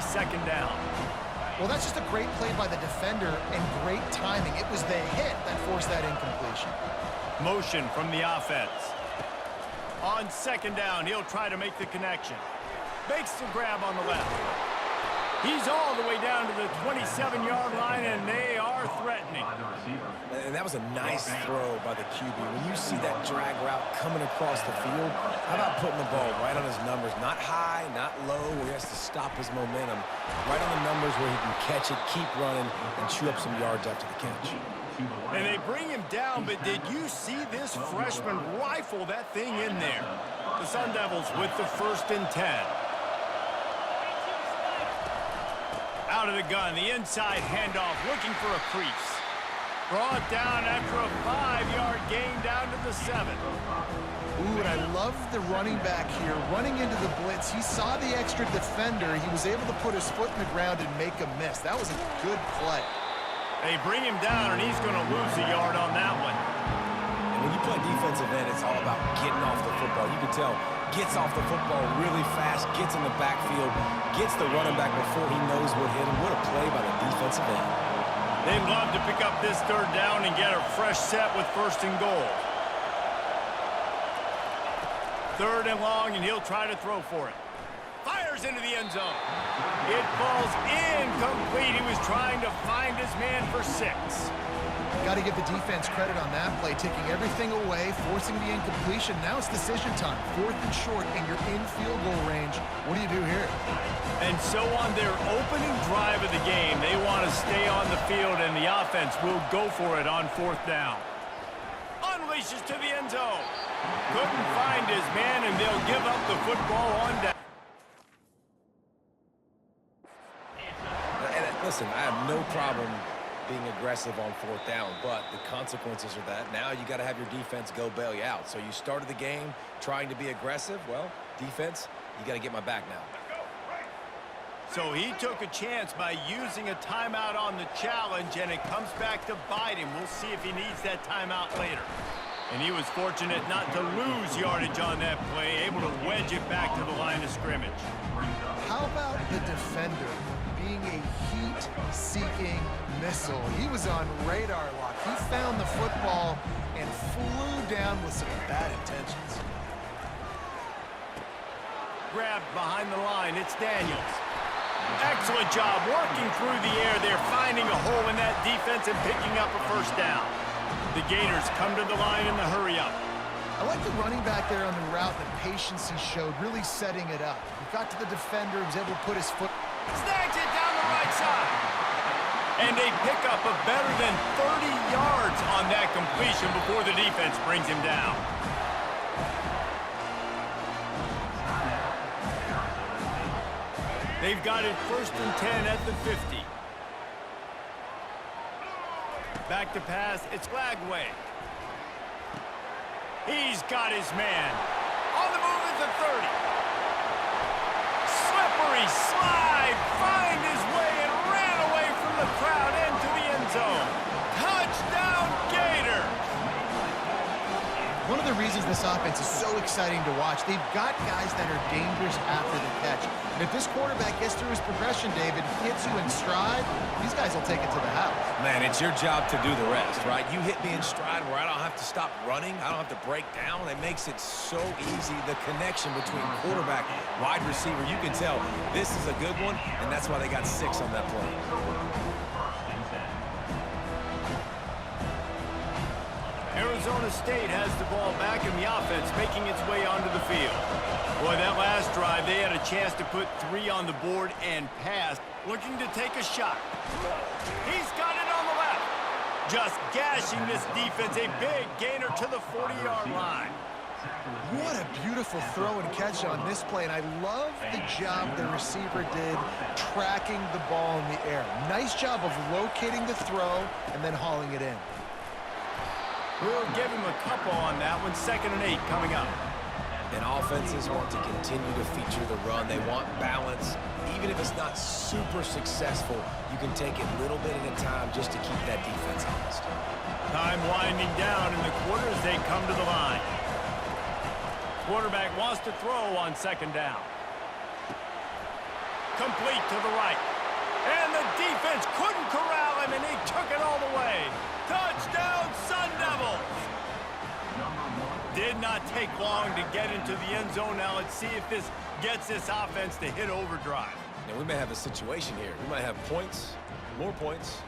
second down. Well, that's just a great play by the defender and great timing. It was the hit that forced that incompletion. Motion from the offense. On second down, he'll try to make the connection. Makes the grab on the left. He's all the way down to the 27-yard line, and they are threatening. And that was a nice throw by the QB. When you see that drag route coming across the field, how about putting the ball right on his numbers? Not high, not low, where he has to stop his momentum. Right on the numbers where he can catch it, keep running, and chew up some yards after the catch. And they bring him down, but did you see this freshman rifle that thing in there? The Sun Devils with the 1st and 10. Out of the gun, the inside handoff, looking for a crease. Brought down after a 5-yard gain down to the 7. Ooh, and I love the running back here. Running into the blitz, he saw the extra defender. He was able to put his foot in the ground and make a miss. That was a good play. They bring him down, and he's going to lose a yard on that one. And when you play defensive end, it's all about getting off the football. You can tell, gets off the football really fast, gets in the backfield, gets the running back before he knows what hit him. What a play by the defensive end. They'd love to pick up this 3rd down and get a fresh set with 1st and goal. 3rd and long, and he'll try to throw for it. Fires into the end zone. It falls incomplete. He was trying to find his man for 6. Got to give the defense credit on that play, taking everything away, forcing the incompletion. Now it's decision time. 4th and short, and you're in field goal range. What do you do here? And so on their opening drive of the game, they want to stay on the field, and the offense will go for it on 4th down. Unleashes to the end zone. Couldn't find his man, and they'll give up the football on down. Listen, I have no problem being aggressive on 4th down, but the consequences are that now you got to have your defense go bail you out. So you started the game trying to be aggressive. Well, defense, you got to get my back now. So he took a chance by using a timeout on the challenge, and it comes back to bite him. We'll see if he needs that timeout later. And he was fortunate not to lose yardage on that play, able to wedge it back to the line of scrimmage. How about the defender being a heat-seeking missile? He was on radar lock. He found the football and flew down with some bad intentions. Grabbed behind the line, it's Daniels. Excellent job working through the air there, finding a hole in that defense and picking up a 1st down. The Gators come to the line in the hurry-up. I like the running back there on the route, the patience he showed, really setting it up. He got to the defender, he was able to put his foot. Snags it down the right side. And they pick up a better than 30 yards on that completion before the defense brings him down. They've got it 1st and 10 at the 50. Back to pass, it's Lagway. He's got his man. On the move at the 30. Slippery slide, find his way and ran away from the crowd into the end zone. Touchdown, Gators! One of the reasons this offense is so exciting to watch, they've got guys that are dangerous after the catch. And if this quarterback gets through his progression, David, hits you in stride, these guys will take it to the house. Man, it's your job to do the rest, right? You hit me in stride where I don't have to stop running. I don't have to break down. It makes it so easy. The connection between quarterback, wide receiver, you can tell this is a good one, and that's why they got 6 on that play. Arizona State has the ball back in the offense, making its way onto the field. Boy, that last drive, they had a chance to put 3 on the board and pass, looking to take a shot. He's got it on the left. Just gashing this defense, a big gainer to the 40-yard line. What a beautiful throw and catch on this play, and I love the job the receiver did tracking the ball in the air. Nice job of locating the throw and then hauling it in. We'll give him a couple on that one. 2nd and 8 coming up. And offenses want to continue to feature the run. They want balance. Even if it's not super successful, you can take it little bit at a time just to keep that defense honest. Time winding down in the quarter as they come to the line. Quarterback wants to throw on 2nd down. complete to the right. And the defense couldn't corral him, and he took it all the way. Touchdown, Sun Devils! Did not take long to get into the end zone. Now let's see if this gets this offense to hit overdrive. Now, we may have a situation here. We might have points, and more points.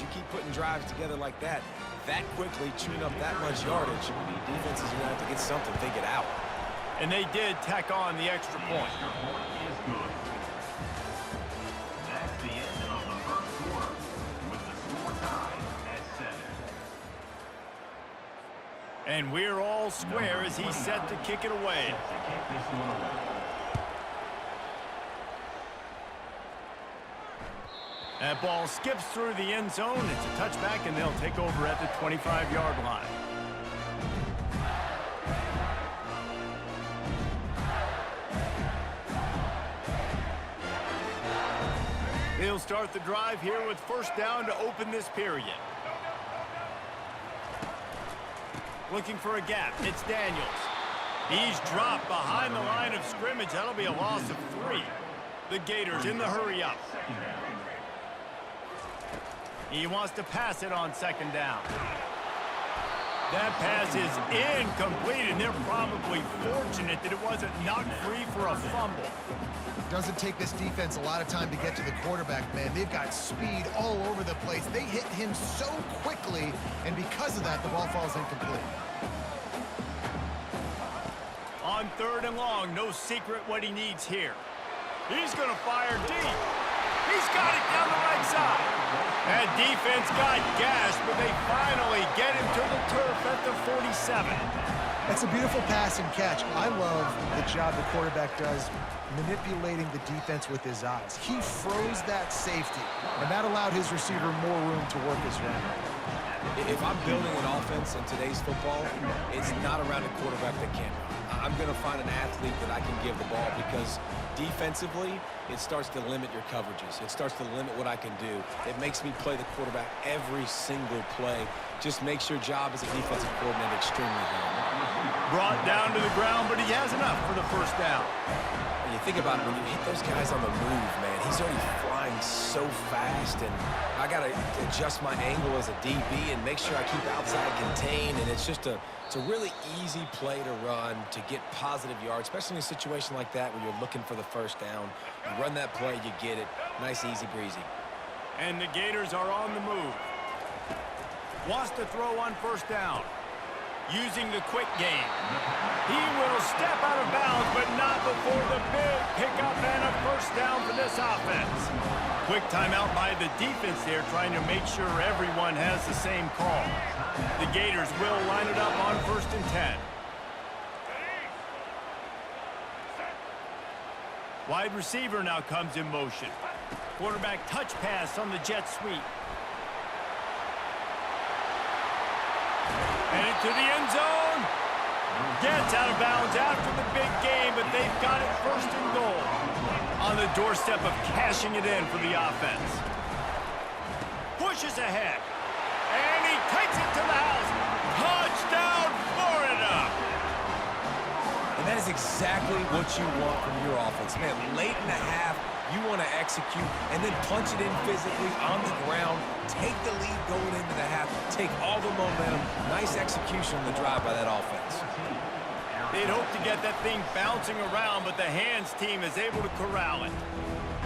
You keep putting drives together like that quickly, chewing up that much yardage, defenses are going to have to get something figured out. And they did tack on the extra point. That's the end of the first quarter, with the score tied at 7. And we're all square as he's set to kick it away. That ball skips through the end zone. It's a touchback, and they'll take over at the 25-yard line. They'll start the drive here with first down to open this period. Looking for a gap. It's Daniels. He's dropped behind the line of scrimmage. That'll be a loss of 3. The Gators in the hurry-up. He wants to pass it on second down. That pass is incomplete, and they're probably fortunate that it wasn't knocked free for a fumble. Doesn't take this defense a lot of time to get to the quarterback, man. They've got speed all over the place. They hit him so quickly, and because of that, the ball falls incomplete. On 3rd and long, no secret what he needs here. He's going to fire deep. He's got it down the right side. That defense got gashed, but they finally get him to the turf at the 47. That's a beautiful pass and catch. I love the job the quarterback does manipulating the defense with his eyes. He froze that safety, and that allowed his receiver more room to work his route. If I'm building an offense in today's football, it's not around a quarterback that can't run. I'm going to find an athlete that I can give the ball, because defensively, it starts to limit your coverages. It starts to limit what I can do. It makes me play the quarterback every single play. Just makes your job as a defensive coordinator extremely hard. Brought down to the ground, but he has enough for the first down. When you think about it, when you hit those guys on the move, man, he's already flying so fast, and I got to adjust my angle as a DB and make sure I keep outside contained, and it's just a really easy play to run to get positive yards, especially in a situation like that where you're looking for the first down. You run that play, you get it. Nice, easy breezy. And the Gators are on the move. Wants to throw on first down. Using the quick game. He will step out of bounds, but not before the big pickup and a first down for this offense. Quick timeout by the defense there, trying to make sure everyone has the same call. The Gators will line it up on 1st and 10. Wide receiver now comes in motion. Quarterback touch pass on the jet sweep. And into the end zone. Gets out of bounds after the big game, but they've got it 1st and goal. On the doorstep of cashing it in for the offense. Pushes ahead. And he takes it to the house. Touchdown, Florida! And that is exactly what you want from your offense. Man, late in the half, you want to execute and then punch it in physically on the ground, take the lead going into the half, take all the momentum. Nice execution on the drive by that offense. They'd hope to get that thing bouncing around, but the hands team is able to corral it.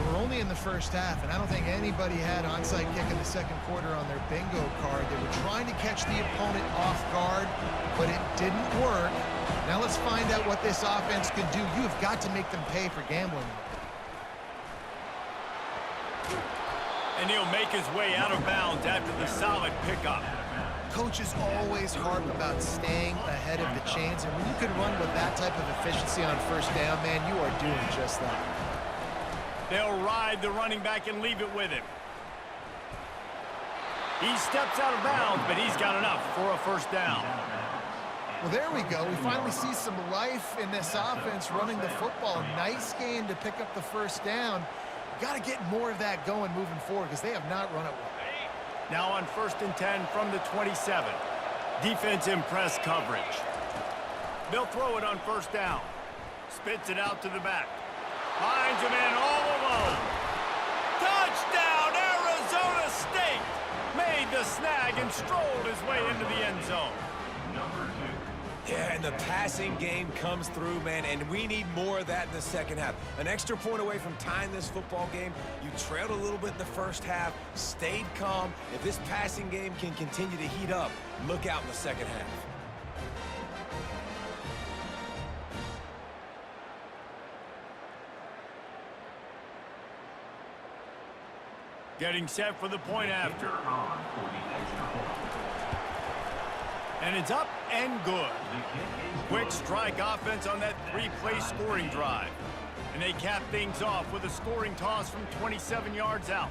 We're only in the first half, and I don't think anybody had onside kick in the second quarter on their bingo card. They were trying to catch the opponent off guard, but it didn't work. Now let's find out what this offense can do. You've got to make them pay for gambling. And he'll make his way out of bounds after the solid pickup. Coaches always harp about staying ahead of the chains, and when you can run with that type of efficiency on first down, man, you are doing just that. They'll ride the running back and leave it with him. He steps out of bounds, but he's got enough for a first down. Well, there we go. We finally see some life in this offense running the football. Nice game to pick up the first down. Got to get more of that going moving forward because they have not run it well. Now on 1st and 10 from the 27. Defense in press coverage. They'll throw it on first down. Spits it out to the back. Finds him in all alone. and strolled his way into the end zone. Yeah, and the passing game comes through, man, and we need more of that in the second half. An extra point away from tying this football game. You trailed a little bit in the first half, stayed calm. If this passing game can continue to heat up, look out in the second half. Getting set for the point after. And it's up and good. Quick strike offense on that three-play scoring drive. And they cap things off with a scoring toss from 27 yards out.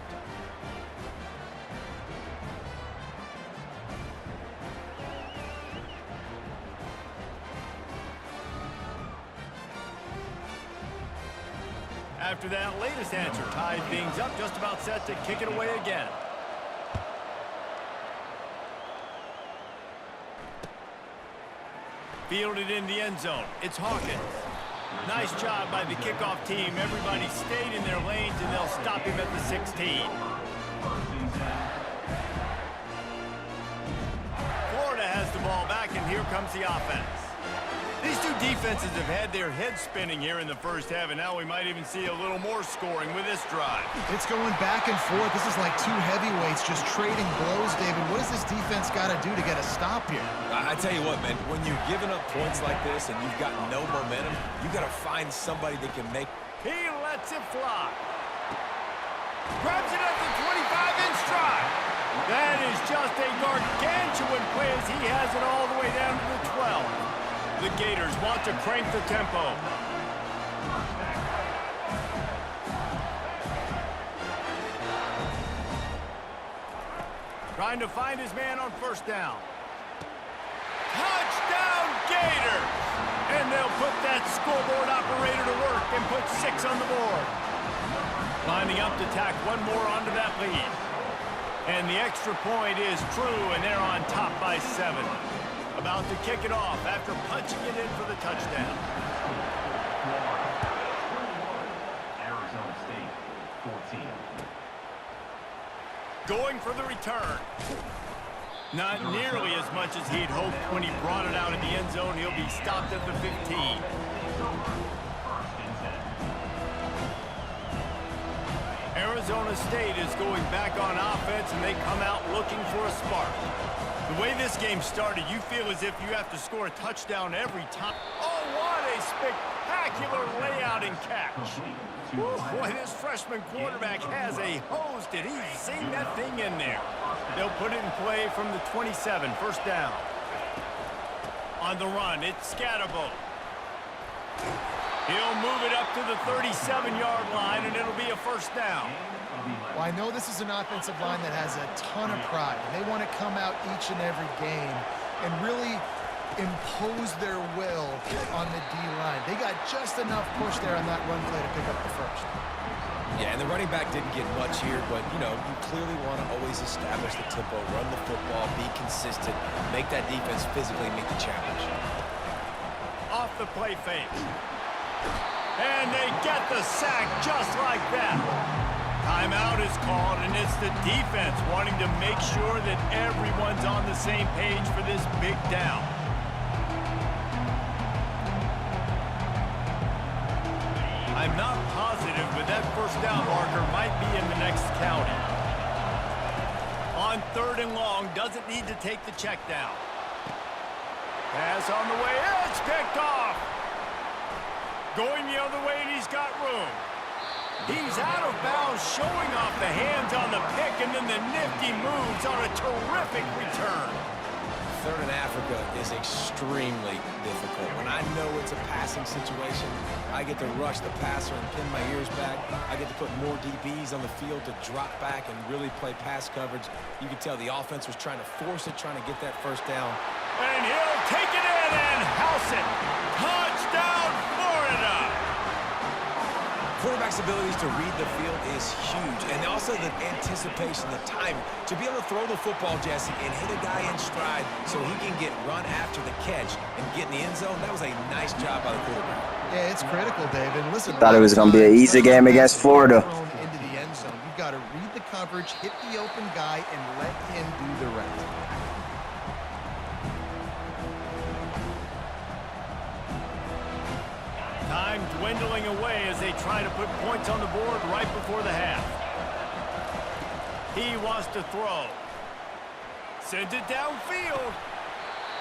After that latest answer tied things up, just about set to kick it away again. Fielded in the end zone. It's Hawkins. Nice job by the kickoff team. Everybody stayed in their lanes, and they'll stop him at the 16. Florida has the ball back, and here comes the offense. These two defenses have had their heads spinning here in the first half, and now we might even see a little more scoring with this drive. It's going back and forth. This is like two heavyweights just trading blows, David. What does this defense got to do to get a stop here? I tell you what, man, when you're giving up points like this and you've got no momentum, you got to find somebody that can make. He lets it fly. Grabs it at the 25-inch stride. That is just a gargantuan play as he has it all the way down to the 12. The Gators want to crank the tempo. Trying to find his man on first down. Touchdown, Gators! And they'll put that scoreboard operator to work and put 6 on the board. Lining up to tack one more onto that lead. And the extra point is true, and they're on top by 7. About to kick it off after punching it in for the touchdown. Arizona State, 14. Going for the return. Not nearly as much as he'd hoped when he brought it out in the end zone. He'll be stopped at the 15. Arizona State is going back on offense, and they come out looking for a spark. The way this game started, you feel as if you have to score a touchdown every time. Oh, what a spectacular layout and catch. Woo, boy, this freshman quarterback has a hose. Did he sing that thing in there? They'll put it in play from the 27, first down. On the run, it's Scatterbo. He'll move it up to the 37-yard line, and it'll be a first down. Well, I know this is an offensive line that has a ton of pride. They want to come out each and every game and really impose their will on the D-line. They got just enough push there on that run play to pick up the first. Yeah, and the running back didn't get much here, but, you know, you clearly want to always establish the tempo, run the football, be consistent, make that defense physically meet the challenge. Off the play fake. And they get the sack just like that. Timeout is called, and it's the defense wanting to make sure that everyone's on the same page for this big down. I'm not positive, but that first down marker might be in the next county. On 3rd and long, doesn't need to take the check down. Pass on the way, it's picked off. Going the other way, and he's got room. He's out of bounds, showing off the hands on the pick, and then the nifty moves on a terrific return. 3rd and Africa is extremely difficult. When I know it's a passing situation, I get to rush the passer and pin my ears back. I get to put more DBs on the field to drop back and really play pass coverage. You can tell the offense was trying to force it, trying to get that first down. And he'll take it in and house it. Touchdown, Florida! Quarterback's abilities to read the field is huge, and also the anticipation, the timing. To be able to throw the football, Jesse, and hit a guy in stride so he can get run after the catch and get in the end zone, that was a nice job by the quarterback. Yeah, it's critical, David. Listen, thought it was going to be an easy game against Florida. Into the end zone. You've got to read the coverage, hit the open guy, and let him do the rest. Time dwindling away as they try to put points on the board right before the half. He wants to throw. Sends it downfield.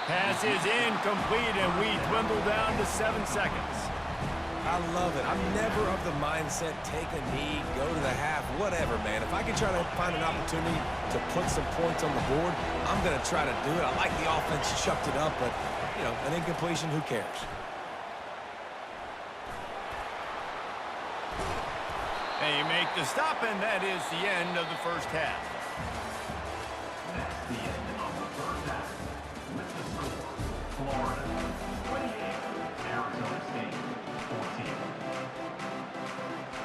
Pass is incomplete, and we dwindle down to 7 seconds. I love it. I'm never of the mindset, take a knee, go to the half, whatever, man. If I can try to find an opportunity to put some points on the board, I'm going to try to do it. I like the offense chucked it up, but, you know, an incompletion, who cares? They make the stop, and that is the end of the first half. That's the end of the first half. With the score, Florida 28, Arizona State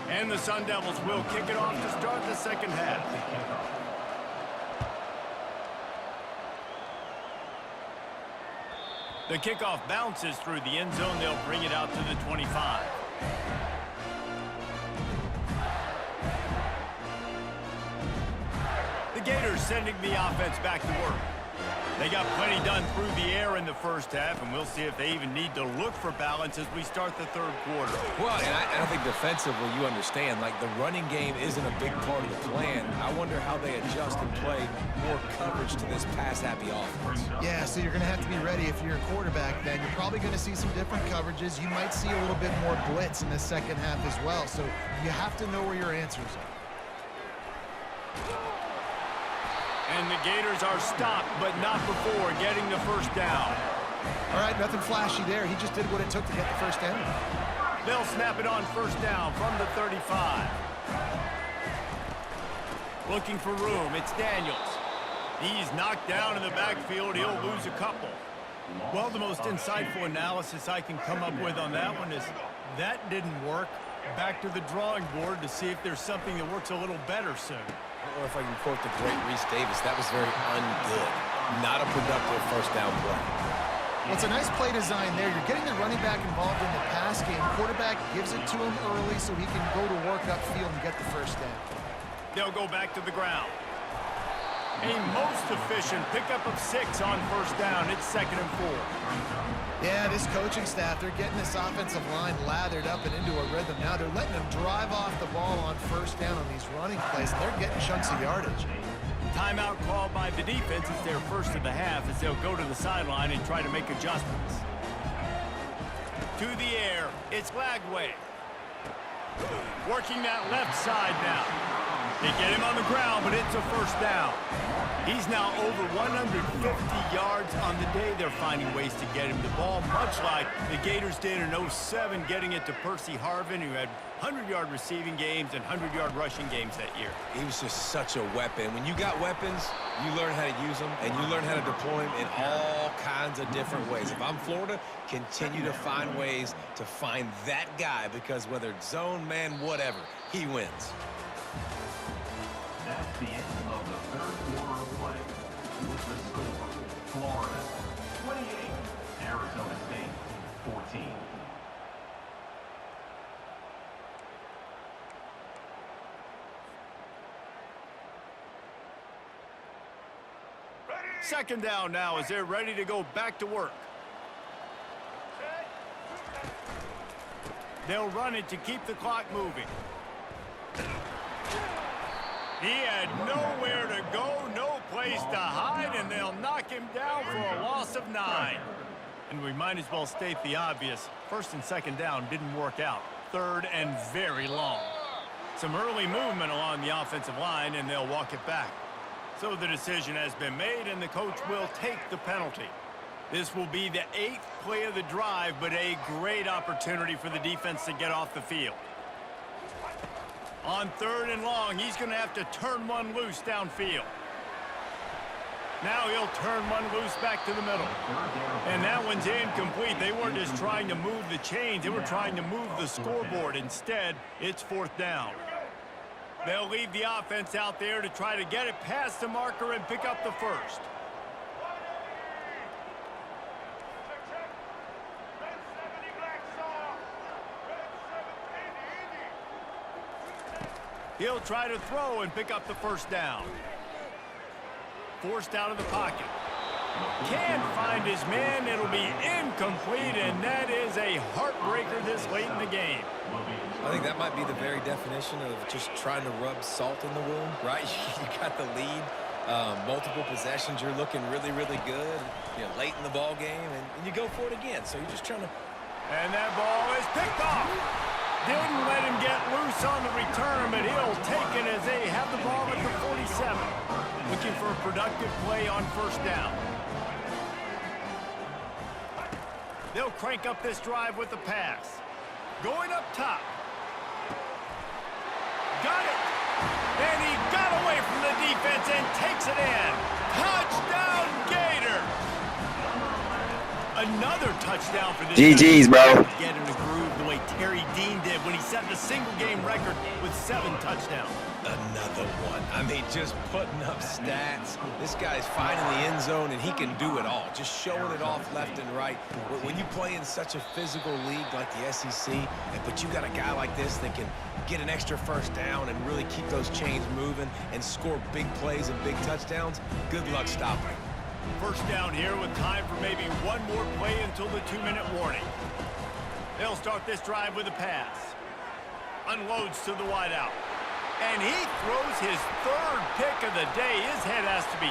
14. And the Sun Devils will kick it off to start the second half. The kickoff bounces through the end zone. They'll bring it out to the 25. The Gators sending the offense back to work. They got plenty done through the air in the first half, and we'll see if they even need to look for balance as we start the third quarter. Well, and I think defensively, you understand, like the running game isn't a big part of the plan. I wonder how they adjust and play more coverage to this pass-happy offense. Yeah, so you're going to have to be ready if you're a quarterback then. You're probably going to see some different coverages. You might see a little bit more blitz in the second half as well, so you have to know where your answers are. And the Gators are stopped, but not before getting the first down. All right, nothing flashy there. He just did what it took to get the first down. They'll snap it on first down from the 35. Looking for room, it's Daniels. He's knocked down in the backfield. He'll lose a couple. Well, the most insightful analysis I can come up with on that one is that didn't work. Back to the drawing board to see if there's something that works a little better soon. Or if I can quote the great Reese Davis, that was very ungood. Not a productive first down play. Well, it's a nice play design there. You're getting the running back involved in the pass game. Quarterback gives it to him early so he can go to work upfield and get the first down. They'll go back to the ground. A most efficient pickup of 6 on first down. It's 2nd and 4. Yeah, this coaching staff, they're getting this offensive line lathered up and into a rhythm. Now they're letting them drive off the ball on first down on these running plays, and they're getting chunks of yardage. Timeout called by the defense. It's their first of the half as they'll go to the sideline and try to make adjustments. To the air, it's Lagway. Working that left side now. They get him on the ground, but it's a first down. He's now over 150 yards on the day. They're finding ways to get him the ball, much like the Gators did in 07, getting it to Percy Harvin, who had 100-yard receiving games and 100-yard rushing games that year. He was just such a weapon. When you got weapons, you learn how to use them, and you learn how to deploy them in all kinds of different ways. If I'm Florida, continue to find ways to find that guy, because whether it's zone, man, whatever, he wins. That's the end of the third quarter of play. With the score, Florida 28, Arizona State 14. Second down now as they're ready to go back to work. They'll run it to keep the clock moving. He had nowhere to go, no place to hide, and they'll knock him down for a loss of 9. And we might as well state the obvious. First and second down didn't work out. Third and very long. Some early movement along the offensive line, and they'll walk it back. So the decision has been made, and the coach will take the penalty. This will be the 8th play of the drive, but a great opportunity for the defense to get off the field. On third and long, he's going to have to turn one loose downfield. Now he'll turn one loose back to the middle. And that one's incomplete. They weren't just trying to move the chains. They were trying to move the scoreboard. Instead, it's 4th down. They'll leave the offense out there to try to get it past the marker and pick up the first. He'll try to throw and pick up the first down. Forced out of the pocket. Can't find his man. It'll be incomplete, and that is a heartbreaker this late in the game. I think that might be the very definition of just trying to rub salt in the wound, right? You got the lead, multiple possessions. You're looking really, really good, late in the ball game, and you go for it again. So you're just trying to. And that ball is picked off. Didn't let him get loose on the return, but he'll take it as they have the ball at the 47. Looking for a productive play on first down. They'll crank up this drive with the pass. Going up top. Got it. And he got away from the defense and takes it in. Touchdown, Gators. Another touchdown for this GG's, bro. Get in the groove the way Terry Dean did when he set the single-game record with 7 touchdowns. Another one. I mean, just putting up stats. This guy's finding the end zone, and he can do it all. Just showing it off left and right. When you play in such a physical league like the SEC, but you got a guy like this that can get an extra first down and really keep those chains moving and score big plays and big touchdowns, good luck stopping him. First down here with time for maybe one more play until the 2-minute warning. They'll start this drive with a pass. Unloads to the wideout. And he throws his 3rd pick of the day. His head has to be